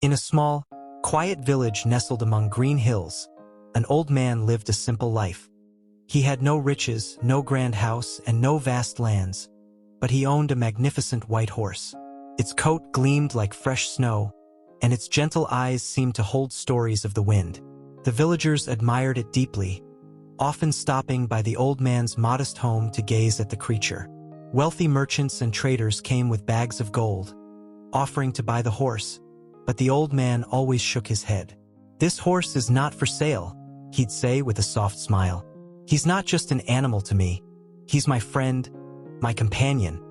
In a small, quiet village nestled among green hills, an old man lived a simple life. He had no riches, no grand house, and no vast lands, but he owned a magnificent white horse. Its coat gleamed like fresh snow, and its gentle eyes seemed to hold stories of the wind. The villagers admired it deeply, often stopping by the old man's modest home to gaze at the creature. Wealthy merchants and traders came with bags of gold, offering to buy the horse, but the old man always shook his head. "This horse is not for sale," he'd say with a soft smile. "He's not just an animal to me. He's my friend, my companion,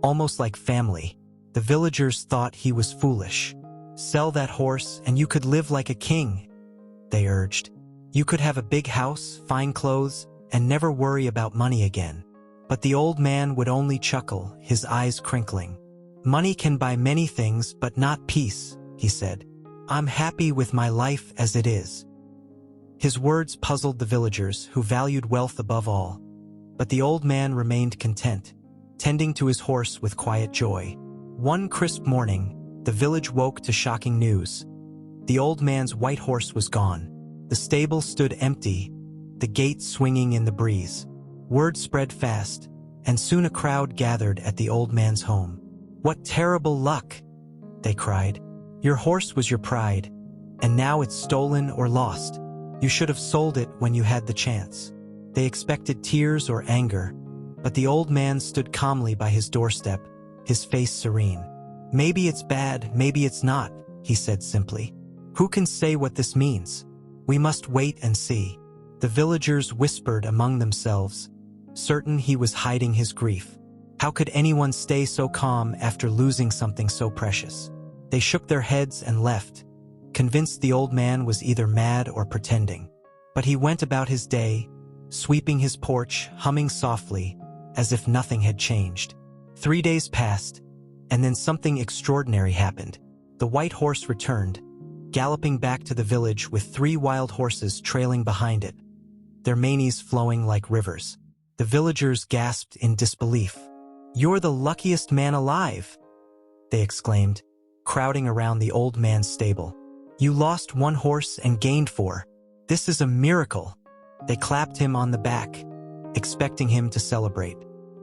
almost like family." The villagers thought he was foolish. "Sell that horse and you could live like a king," they urged. "You could have a big house, fine clothes, and never worry about money again." But the old man would only chuckle, his eyes crinkling. "Money can buy many things, but not peace," he said. "I'm happy with my life as it is." His words puzzled the villagers, who valued wealth above all. But the old man remained content, tending to his horse with quiet joy. One crisp morning, the village woke to shocking news. The old man's white horse was gone. The stable stood empty, the gate swinging in the breeze. Word spread fast, and soon a crowd gathered at the old man's home. "What terrible luck!" they cried. "Your horse was your pride, and now it's stolen or lost. You should have sold it when you had the chance." They expected tears or anger, but the old man stood calmly by his doorstep, his face serene. "Maybe it's bad, maybe it's not," he said simply. "Who can say what this means? We must wait and see." The villagers whispered among themselves, certain he was hiding his grief. How could anyone stay so calm after losing something so precious? They shook their heads and left, convinced the old man was either mad or pretending. But he went about his day, sweeping his porch, humming softly, as if nothing had changed. 3 days passed, and then something extraordinary happened. The white horse returned, galloping back to the village with 3 wild horses trailing behind it, their manes flowing like rivers. The villagers gasped in disbelief. "You're the luckiest man alive," they exclaimed, crowding around the old man's stable. "You lost 1 horse and gained 4. This is a miracle." They clapped him on the back, expecting him to celebrate.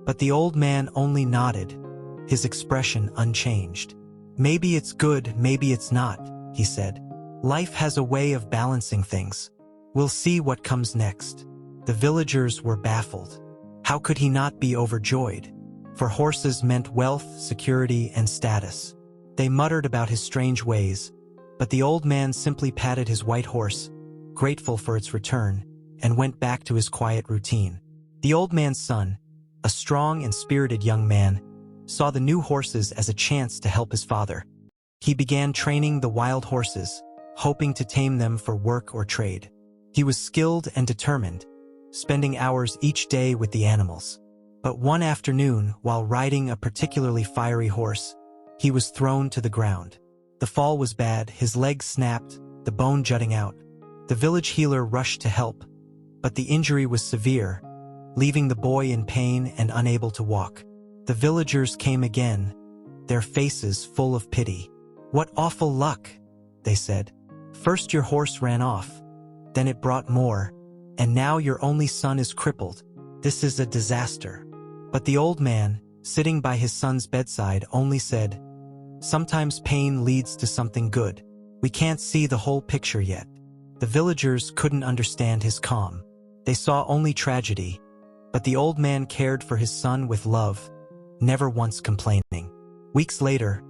But the old man only nodded, his expression unchanged. "Maybe it's good, maybe it's not," he said. "Life has a way of balancing things. We'll see what comes next." The villagers were baffled. How could he not be overjoyed? For horses meant wealth, security, and status. They muttered about his strange ways, but the old man simply patted his white horse, grateful for its return, and went back to his quiet routine. The old man's son, a strong and spirited young man, saw the new horses as a chance to help his father. He began training the wild horses, hoping to tame them for work or trade. He was skilled and determined, spending hours each day with the animals. But one afternoon, while riding a particularly fiery horse, he was thrown to the ground. The fall was bad, his leg snapped, the bone jutting out. The village healer rushed to help, but the injury was severe, leaving the boy in pain and unable to walk. The villagers came again, their faces full of pity. "What awful luck," they said. "First your horse ran off, then it brought more, and now your only son is crippled. This is a disaster." But the old man, sitting by his son's bedside, only said, "Sometimes pain leads to something good. We can't see the whole picture yet." The villagers couldn't understand his calm. They saw only tragedy, but the old man cared for his son with love, never once complaining. Weeks later,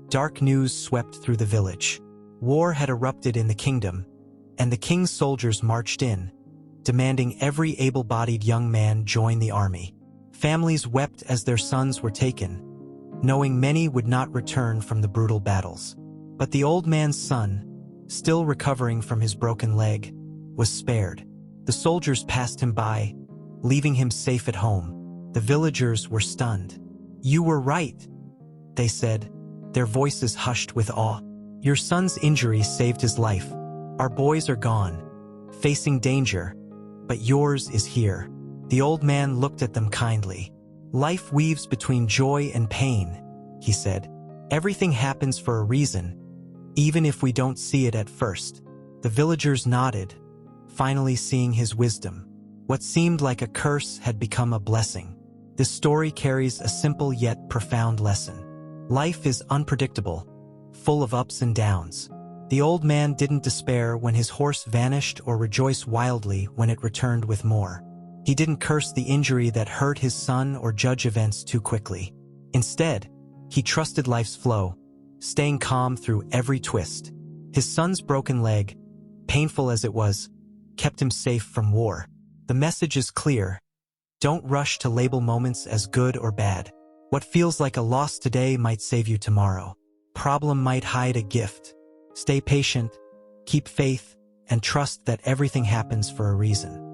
dark news swept through the village. War had erupted in the kingdom, and the king's soldiers marched in, demanding every able-bodied young man join the army. Families wept as their sons were taken, knowing many would not return from the brutal battles. But the old man's son, still recovering from his broken leg, was spared. The soldiers passed him by, leaving him safe at home. The villagers were stunned. "You were right," they said, their voices hushed with awe. "Your son's injury saved his life. Our boys are gone, facing danger, but yours is here." The old man looked at them kindly. "Life weaves between joy and pain," he said. "Everything happens for a reason, even if we don't see it at first. The villagers nodded, finally seeing his wisdom. What seemed like a curse had become a blessing. This story carries a simple yet profound lesson. Life is unpredictable, full of ups and downs. The old man didn't despair when his horse vanished or rejoice wildly when it returned with more. He didn't curse the injury that hurt his son or judge events too quickly. Instead, he trusted life's flow, staying calm through every twist. His son's broken leg, painful as it was, kept him safe from war. The message is clear. Don't rush to label moments as good or bad. What feels like a loss today might save you tomorrow. Problem might hide a gift. Stay patient, keep faith, and trust that everything happens for a reason.